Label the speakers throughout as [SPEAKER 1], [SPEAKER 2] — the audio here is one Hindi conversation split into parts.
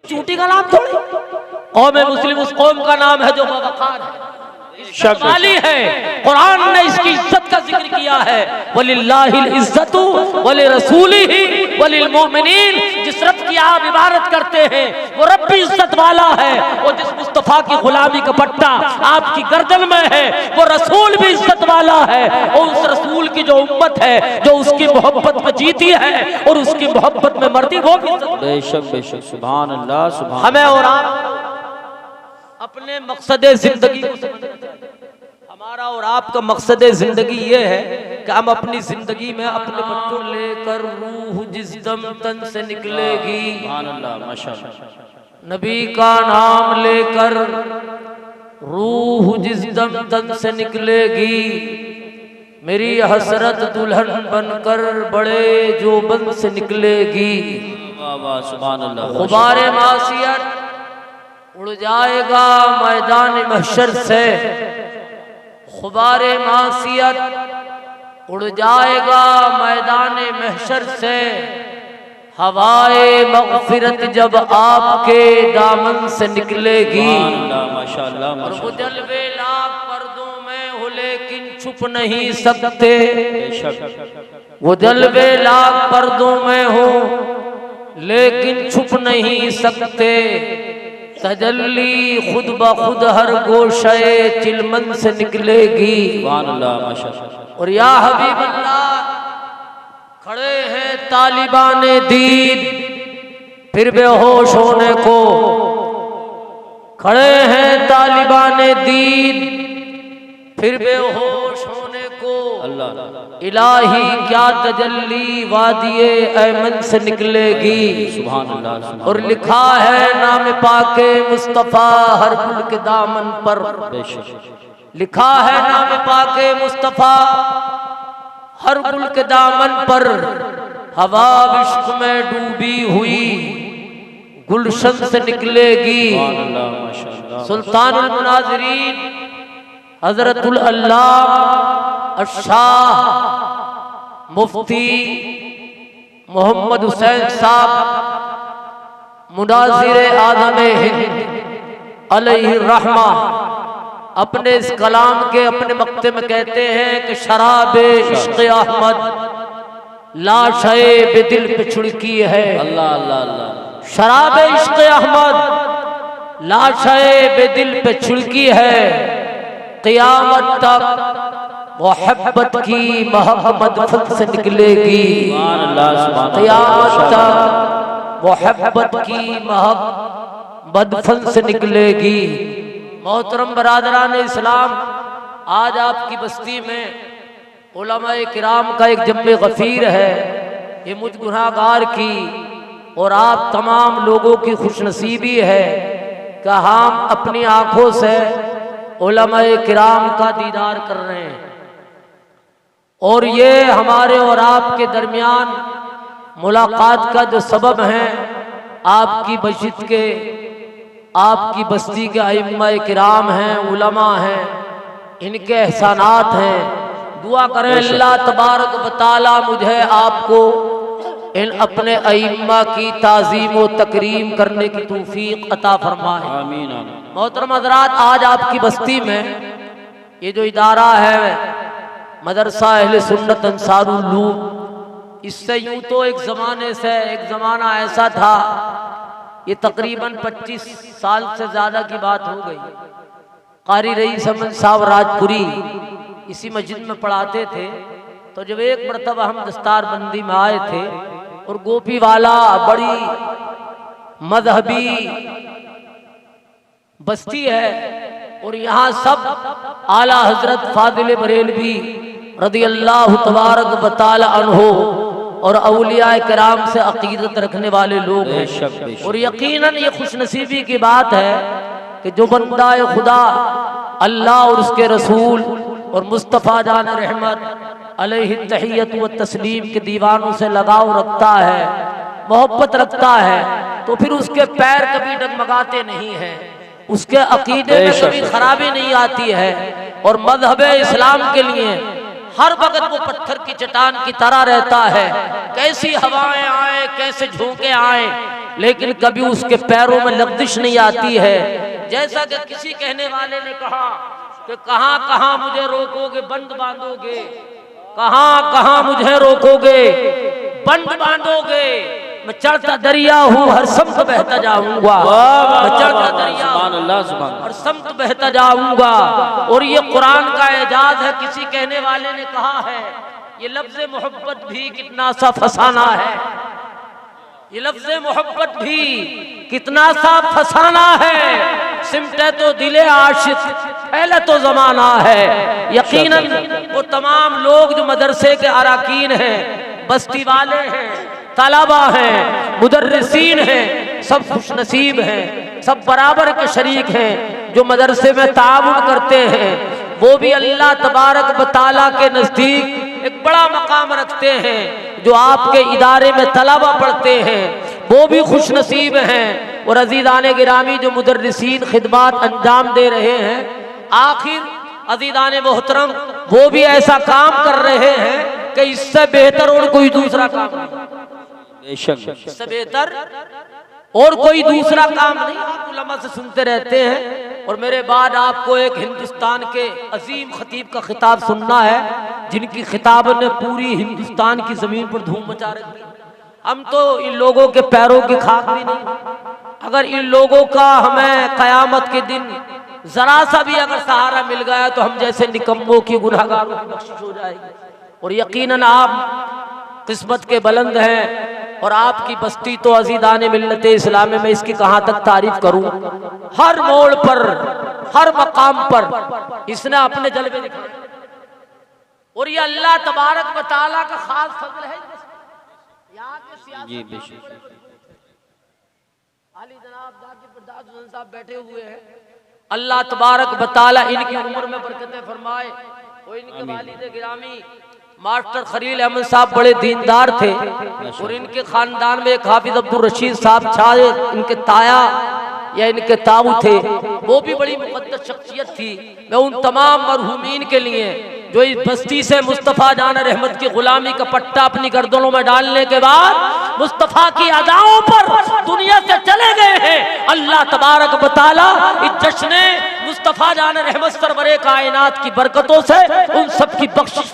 [SPEAKER 1] चूंटी का नाम थोड़ी। कौम मुस्लिम उस कौम का नाम है जो बावकार है, इज्जत वाली है। कुरान ने इसकी इज्जत का जिक्र किया है, वलिल्लाहिल इज्जतु वलिरसूलिही वलिलमुमिनीन। जिस रब की आप इबादत करते हैं वो रब भी इज्जत वाला है, और जिस मुस्तफा की गुलामी का पट्टा आपकी गर्दन में है वो रसूल भी इज्जत वाला है। और उस रसूल की जो उम्मत है जो उसकी मोहब्बत में जीती है और उसकी मोहब्बत में मरती, वो भी
[SPEAKER 2] बेशक बेशक, सुभान अल्लाह सुभान।
[SPEAKER 1] हमें और आप अपने मकसद जिंदगी को समझना। हमारा और आपका मकसद जिंदगी ये है कि हम अपनी जिंदगी में अपने बच्चों लेकर रूह जिस दम तन से निकलेगी,
[SPEAKER 2] सुभान अल्लाह माशाअल्लाह,
[SPEAKER 1] नबी का नाम लेकर रूह जिस दम तन से निकलेगी, मेरी हसरत दुल्हन बनकर बड़े जोबन से निकलेगी।
[SPEAKER 2] वाह वाह सुभान अल्लाह।
[SPEAKER 1] गुबारे मासियत उड़ जाएगा मैदान महशर से, गुबारे मासियत उड़ जाएगा मैदान महशर से, हवाए मग़फ़िरत जब आपके दामन से निकलेगी।
[SPEAKER 2] माशाअल्लाह
[SPEAKER 1] और वो जलवे लाख पर्दों में हो लेकिन छुप नहीं सकते, वो जलवे लाख पर्दों में हो लेकिन छुप नहीं सकते, तजल्ली खुद ब खुद हर गोशे चिलमन से निकलेगी।
[SPEAKER 2] सुभान अल्लाह माशाअल्लाह।
[SPEAKER 1] और या हबीब अल्लाह खड़े हैं तालिबान दीन फिर बेहोश होने को, खड़े हैं तालिबान दीन फिर बेहोश होने को,
[SPEAKER 2] अल्लाह
[SPEAKER 1] इलाही क्या तजल्ली वादिये ऐमन से निकलेगी।
[SPEAKER 2] सुभान अल्लाह।
[SPEAKER 1] और लिखा है नाम पाके मुस्तफा हर गुल के दामन पर, लिखा है नाम पाके मुस्तफा हर गुल के दामन पर, हवा इश्क में डूबी हुई गुलशन से निकलेगी। सुल्तानुल मुनाज़िरीन हजरतुल अल्लाह शाह मुफ्ती मोहम्मद हुसैन साहब मुनाज़िर आज़म हिंद अलैहि रहमा अपने इस कलाम के अपने मक्ते में कहते हैं कि शराबे इश्क़ अहमद लाशे बेदिल पे छिड़की है।
[SPEAKER 2] अल्लाह अल्लाह अल्लाह।
[SPEAKER 1] शराबे इश्क़ अहमद लाशे बेदिल पे छिड़की है, क़यामत तक मोहब्बत की महब्बत से निकलेगी। क़यामत तक मोहब्बत की महब्बत से निकलेगी। मोहतरम बरादरान इस्लाम, आज आपकी बस्ती में उलमाए किराम का एक जम्मे गफीर है, ये मुझ गुनाहगार की और आप तमाम लोगों की खुशनसीबी है कि हम अपनी आंखों से उलमाए किराम का दीदार कर रहे हैं। और ये हमारे और आपके दरमियान मुलाकात का जो सबब है आपकी मस्जिद के, आपकी बस्ती के अइम्मा किराम हैं, उलमा हैं, इनके एहसानात हैं। दुआ करें अल्लाह तबारक व तआला मुझे आपको इन अपने अइम्मा की ताज़ीम व तकरीम करने की तौफीक अता फरमाए।
[SPEAKER 2] आमीन।
[SPEAKER 1] मोहतरम हज़रात, आज आपकी बस्ती में ये जो इदारा है मदरसा अहले सुन्नत अंसारुल उलूम, इससे यूँ तो एक ज़माने से एक ज़माना ऐसा था, ये तकरीबन 25 साल से ज़्यादा की बात हो गई। कारी रईस अहमद साहब राजपुरी इसी मस्जिद में पढ़ाते थे, तो जब एक मरतबा हम दस्तारबंदी में आए थे और गोपीवाला बड़ी मजहबी बस्ती है और यहाँ सब आला हजरत फादिल बरेलवी रदी अल्लाह तबारक व तआला अन्हो और औलिया किराम से अकीदत रखने वाले लोग हैं। और यकीनन ये खुशनसीबी की बात है कि जो बंदा खुदा अल्लाह और उसके रसूल और मुस्तफ़ा जान रहमत अलैहि तहियत व तस्लीम के दीवानों से लगाव रखता है, मोहब्बत रखता है, तो फिर उसके पैर कभी डगमगाते नहीं हैं, उसके अकीदे में कभी खराबी नहीं आती है। और मजहब इस्लाम के लिए हर वक्त वो पत्थर की चट्टान की तरह रहता है। कैसी हवाएं आए, कैसे झोंके आए, लेकिन कभी उसके पैरों में लग्जिश नहीं आती है। जैसा कि किसी कहने वाले ने कहा कि कहां कहां मुझे रोकोगे, बंद बांधोगे, कहां कहां मुझे रोकोगे, बंद बांधोगे। मैं चढ़ता दरिया हूँ, हर समत बहता जाऊंगा। मैं चढ़ता दरिया हूँ, हर समत बहता जाऊंगा। और ये कुरान का एजाज है। किसी कहने वाले ने कहा है ये लफ्ज़ मोहब्बत भी कितना सा फसाना है, ये लफ्ज़ मोहब्बत भी कितना सा फसाना है। सिमटे तो दिले आशिक पहले तो जमाना है। यकीनन वो तमाम लोग जो मदरसे के अराकीन हैं, बस्ती वाले हैं, तलबा हैं, मुदर्रिसीन हैं, सब खुश नसीब हैं, सब बराबर के शरीक हैं। जो मदरसे में ताउन करते हैं वो भी अल्लाह तबारक व तआला के नज़दीक एक बड़ा मकाम रखते हैं। जो आपके इदारे में तलबा पढ़ते हैं वो भी खुश नसीब हैं। और अज़ीज़ान गिरामी जो मुदर्रिसीन खिदमत अंजाम दे रहे हैं, आखिर अज़ीज़ान मोहतरम वो भी ऐसा काम कर रहे हैं कि इससे बेहतर और कोई दूसरा काम नहीं, इससे बेहतर और कोई दूसरा काम नहीं। आप उलमा से सुनते रहते हैं। और मेरे बाद आपको एक हिंदुस्तान के अजीम खतीब का खिताब सुनना है, जिनकी खिताबत ने पूरी हिंदुस्तान की जमीन पर धूम मचा रखी। हम तो इन लोगों के पैरों की खाक भी नहीं। अगर इन लोगों का हमें कयामत के दिन जरा सा भी अगर सहारा मिल गया तो हम जैसे निकम्मों की गुनहगारों की बख्शिश हो जाएगी। और यकीनन आप किस्मत के बुलंद हैं। और आपकी बस्ती तो अज़ीज़ाने मिल्लत इस्लाम में इसकी कहाँ तक तारीफ करूं। हर मोड़ पर, हर मकाम पर इसने अपने जलवे दिखाए। और ये अल्लाह तबारक व तआला का खास फजल है। यहाँ के सियासत आली जनाब जाकिर बरदास हुसैन साहब बैठे हुए हैं। अल्लाह तबारक व तआला इनकी उम्र में बरकतें फरमाए। और इनके वालिद गिरामी मास्टर खलील अहमद साहब बड़े दीनदार थे। और इनके खानदान में एक हाफिज अब्दुल रशीद साहब शायद इनके ताया या इनके ताऊ थे, वो भी बड़ी मुक़द्दस शख्सियत थी। मैं उन तमाम मरहूमीन के लिए जो इस बस्ती से मुस्तफ़ा जान रहमत की गुलामी का पट्टा अपनी गर्दनों में डालने के बाद मुस्तफ़ा की अदाओं पर दुनिया से चले गए हैं, अल्लाह तबारक व तआला इस जश्न मुस्तफ़ा जान रहमत सरवरे कायनात की बरकतों से उन सब की बख्शिश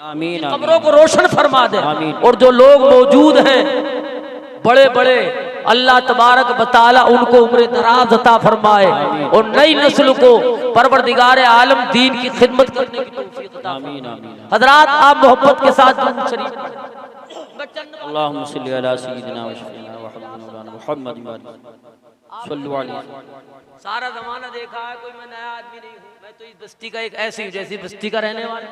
[SPEAKER 2] आमीन,
[SPEAKER 1] कब्रों को रोशन फरमा दे। और जो लोग मौजूद हैं बड़े बड़े, अल्लाह तबारक व तआला उनको उम्र दराज अता फरमाए और नई नस्ल को परवरदिगार आलम दीन की खिदमत करने की तौफीक अता फरमाए। हजरात आप मोहब्बत के साथ दुरूद शरीफ
[SPEAKER 2] अल्लाहुम्मा सल्ली अला सय्यिदिना व शफीना व हबीबना मुहम्मद सल्लल्लाहु अलैहि वसल्लम।
[SPEAKER 1] सारा जमाना देखा है, कोई मैं नया आदमी नहीं हूँ। मैं तो इस बस्ती का एक ऐसी जैसी बस्ती का रहने वाला,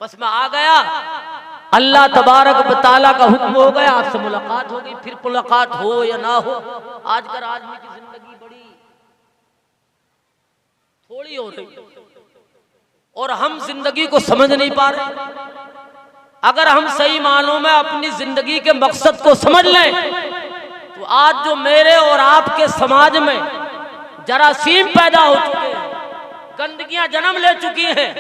[SPEAKER 1] बस मैं आ गया, अल्लाह तबारक व तआला का हुक्म हो गया, आपसे मुलाकात हो गई। फिर मुलाकात हो या ना हो, आजकल आदमी की जिंदगी बड़ी थोड़ी हो रही और हम जिंदगी को समझ नहीं पा रहे। अगर हम सही मानों में अपनी जिंदगी के मकसद को समझ लें तो आज जो मेरे और आपके समाज में जरासीम पैदा हो चुके हैं, गंदगियां जन्म ले चुकी हैं,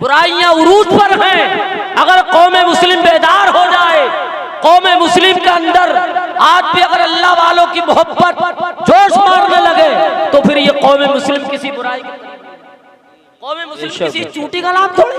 [SPEAKER 1] बुराइयां उरूज पर हैं, अगर कौम मुस्लिम बेदार हो जाए, कौम मुस्लिम के अंदर आज भी अगर अल्लाह वालों की मोहब्बत जोश मारने लगे तो फिर ये कौम मुस्लिम किसी बुराई की, कौम मुस्लिम किसी चूटी का नाम थोड़ी।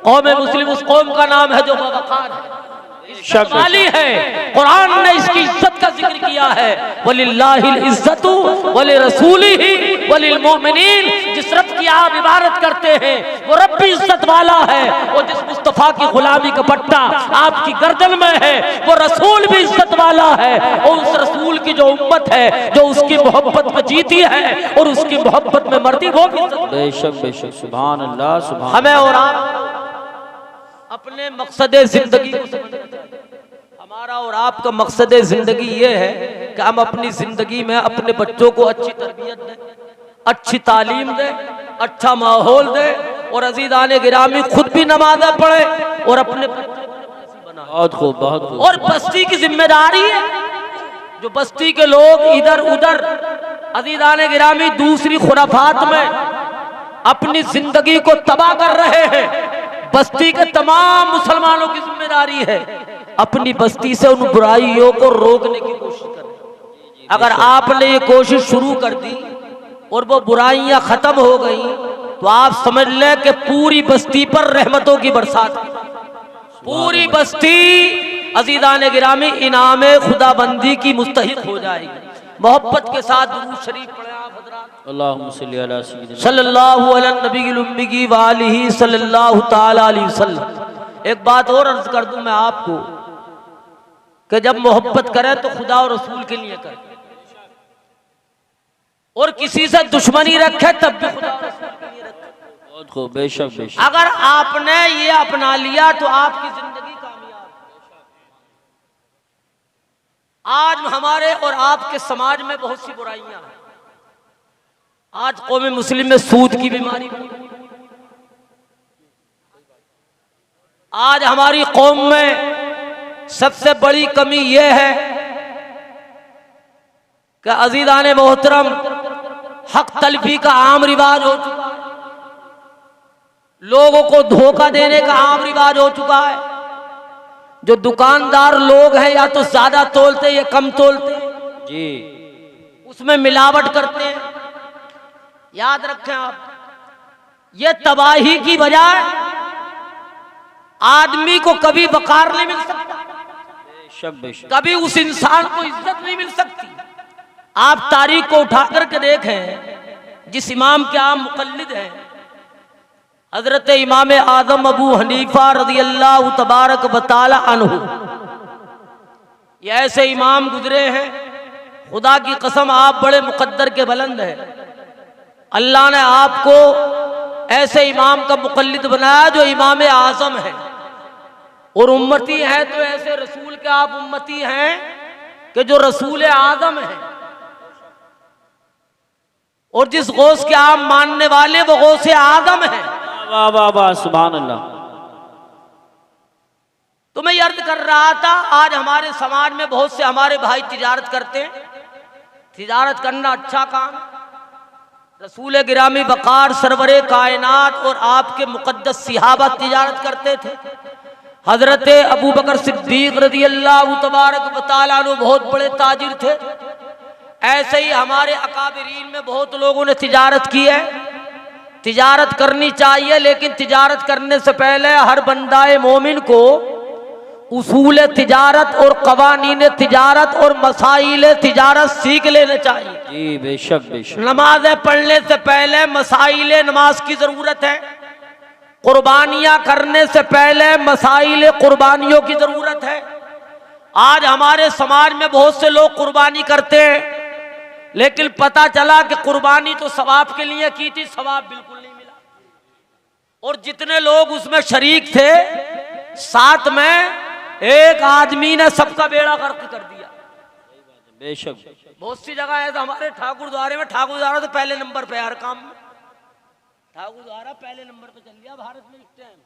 [SPEAKER 1] कौम मुस्लिम उस कौम का नाम है जो बावकार है, शक्ति है। कुरान ने इसकी इज्जत का जिक्र किया है, वलिल्लाहिल इज्जतु वली रसूलिही वलिल मोमिनीन। जिस रब की आप इबादत करते हैं वो रब भी इज्जत वाला है, और जिस मुस्तफा की गुलामी का पट्टा आपकी गर्दन में है वो रसूल भी इज्जत वाला है। और उस रसूल की जो उम्मत है जो उसकी मोहब्बत में जीती है और उसकी मोहब्बत में मरती, वो भी
[SPEAKER 2] बेशक बेशक, सुभान अल्लाह सुभान।
[SPEAKER 1] हमें और आप अपने मकसद जिंदगी को समझना चाहिए। हमारा और आपका मकसद जिंदगी ये है कि हम अपनी जिंदगी में अपने बच्चों को अच्छी तरबियत दें, अच्छी तालीम दें, अच्छा माहौल दें, और अज़ीज़ाने गिरामी खुद भी नमाज़ पढ़े और अपने बच्चों को बनाए।
[SPEAKER 2] बहुत खूब, बहुत खूब।
[SPEAKER 1] और बस्ती की जिम्मेदारी है, जो बस्ती के लोग इधर उधर अज़ीज़ाने गिरामी दूसरी खुराफात में अपनी जिंदगी को तबाह कर रहे हैं। बस्ती के तमाम मुसलमानों की जिम्मेदारी है अपनी बस्ती से उन बुराइयों को रोकने की कोशिश करें। अगर आपने ये कोशिश शुरू कर दी और वो बुराइयां खत्म हो गई तो आप समझ लें कि पूरी बस्ती पर रहमतों की बरसात, पूरी बस्ती अजीज़ान गिरामी इनामे खुदाबंदी की मुस्तहिक हो जाएगी। मोहब्बत के साथ दुरूद शरीफ पढ़ें आप हज़रात।
[SPEAKER 2] अल्लाहुम्मा सल्ली अला सय्यिदिना
[SPEAKER 1] सल्लल्लाहु अला नबील उम्मी व आलिहि सल्लल्लाहु ताला अलैहि वसल्लम। एक बात और अर्ज कर दूं मैं आपको कि जब मोहब्बत करें तो खुदा और रसूल के लिए करें, और किसी से दुश्मनी रखे तब भी खुदा और रसूल के लिए रखें।
[SPEAKER 2] बहुत खूब, बेशक बेशक।
[SPEAKER 1] अगर आपने ये अपना लिया तो आपकी जिंदगी कामयाब। आज हमारे और आपके समाज में बहुत सी बुराइयां हैं। आज कौम मुस्लिम में सूद की बीमारी, आज हमारी कौम में सबसे बड़ी कमी यह है कि अजीज़ान मोहतरम हक तलफी का आम रिवाज हो चुका है, लोगों को धोखा देने का आम रिवाज हो चुका है। जो दुकानदार लोग हैं या तो ज्यादा तोलते या कम तोलते
[SPEAKER 2] जी,
[SPEAKER 1] उसमें मिलावट करते हैं। याद रखें आप, ये तबाही की बजाय आदमी को कभी वकार नहीं मिल सकता,
[SPEAKER 2] बेशक बेशक।
[SPEAKER 1] कभी उस इंसान को इज्जत नहीं मिल सकती। आप तारीख को उठा करके देखें, जिस इमाम के आप मुकल्लिद हैं हजरत इमाम आदम अबू हनीफा रज़ी अल्लाह तबारक व तआला अन्हु, ये ऐसे इमाम गुजरे हैं, खुदा की कसम आप बड़े मुकद्दर के बुलंद हैं। अल्लाह ने आपको ऐसे इमाम का मुकल्लिद बनाया जो इमाम आजम है, और उम्मती है तो ऐसे रसूल के आप उम्मती हैं कि जो रसूल आजम है। और जिस गौस के आप मानने वाले वो गौस आजम है।
[SPEAKER 2] वाह वाह वाह, सुभान अल्लाह।
[SPEAKER 1] तो मैं अर्ज कर रहा था, आज हमारे समाज में बहुत से हमारे भाई तिजारत करते हैं। तिजारत करना अच्छा काम। रसूल गिरामी बकार सरवरे कायनात और आपके मुकद्दस सिहाबा तिजारत करते थे। हजरत अबू बकर सिद्दीक रज़ी अल्लाह तबारक व तआला अन्हु बहुत बड़े ताजिर थे। ऐसे ही हमारे अकाबिरीन में बहुत लोगों ने तिजारत की है। तिजारत करनी चाहिए, लेकिन तिजारत करने से पहले हर बंदाए मोमिन को उसूल तिजारत और कवानीन तिजारत और मसाइल तिजारत सीख लेने चाहिए।
[SPEAKER 2] जी बेशक बेशक।
[SPEAKER 1] नमाज़ें पढ़ने से पहले मसाइल नमाज की जरूरत है। कुर्बानियां करने से पहले मसाइल कुर्बानियों की जरूरत है। आज हमारे समाज में बहुत से लोग कुर्बानी करते हैं, लेकिन पता चला कि कुर्बानी तो सवाब के लिए की थी, सवाब बिल्कुल नहीं मिला। और जितने लोग उसमें शरीक थे, साथ में एक आदमी ने सबका बेड़ा गर्क कर दिया।
[SPEAKER 2] बेशक।
[SPEAKER 1] बहुत सी जगह है तो हमारे ठाकुर द्वारे में, ठाकुर द्वारा तो पहले नंबर पे हर काम में, ठाकुर द्वारा पहले नंबर पे चल गया भारत में इस टाइम।